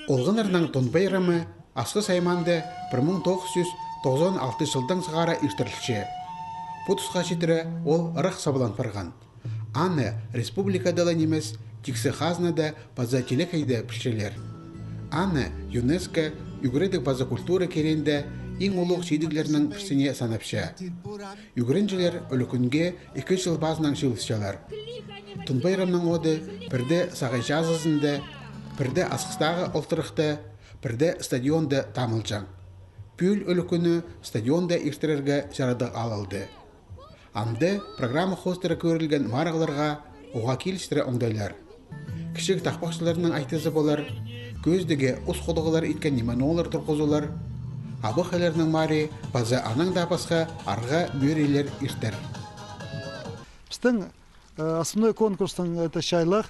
Олғынырның тон байрамы асқы сайманды 1996 жылдан сығара үштірілші. Бұтысқа жетірі ол ұрық сабылан парған. Аны республикадала немес тіксі хазнада база телекайды пішчелер. Аны ЮНЕСКО үгіредік база культура керенде ең олық шейдіглерінің пішсіне санапша. Үгірінжілер өлікінге 2 жыл базынан шылысшалар. Тон байрамның оды бірде сағай жазызында, бірде асқыстағы олтырықты, бірде стадионда тамылжан. Пүл өлікіні стадионда ештерерге жарады алылды. Анды программа хостері көрілген марғыларға оға келістірі оңдайлар. Кішік тақпақшыларының айтызы болар, көздіге ұс қодығылар еткен немен олар тұрқызулар, абық әлерінің мари база аның дапасқа арға бөрелер ертер. Біздің основной конкурстың это шайлық,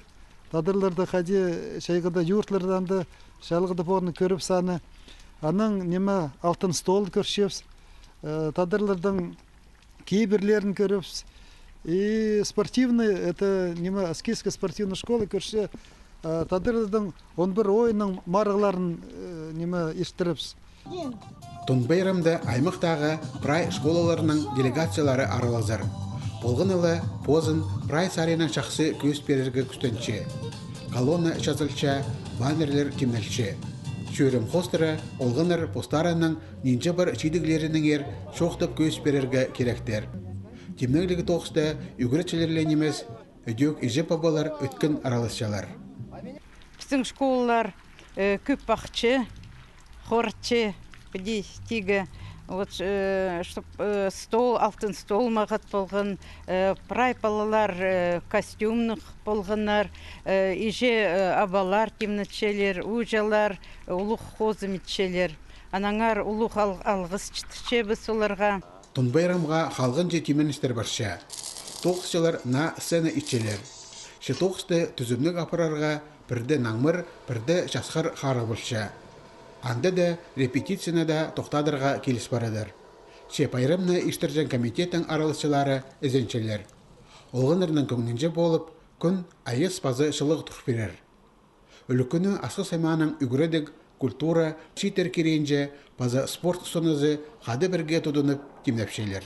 тадырларды қади шайғыда юртлардан да шайлығыда борны көріп саны, аның неме алтын стол көршепс, тадырлардың кейбірлерін көріпс, и спортивный, это неме аскейская спортивная школа көрсе, тадырлардың 11 ойының марғыларын неме естіріпс. Тон байрамда аймақтағы прай школаларының делегациялары аралазар. Болғын ылы позын прай сарайының шақсы көз берерге күстенші. Колонна жазылча, баннерлер темнелші. Шөрім хостыры олғыныр постарының нинче бір чидіглерінің ер шоқтып көз берерге керектер. Темнелігі тоқысты үгіретшілерлен емес, өдек ежеп абалар өткен аралысшалар. Біздің школалар көп бақчы, хорчы, тигі, стол, алтын стол мағат болған, прай балалар костюмных болғанар, еже абалар темнетшелер, ұжалар, ұлық қозыметшелер. Анаңар ұлық алғыс чытыше біз оларға. Тон байрамға қалғын жетемен істер барша. Тоқысшылар на сцена итчелер. Ше тоқысты түзімлік апырарға бірді наңмыр, бірді жасқар қары болша. Анда да репетицияны да тоқтадырға келіс барадыр. Ше байрамны іштіржен комитеттің аралысшылары ізеншелер. Олғынырның көңнінже болып, күн айыс базы шылық тұр берер. Өлікіні асқы сайманың үгіредік культура читер керенже база спорт сонызы қады бірге тұдынып темнепшелер.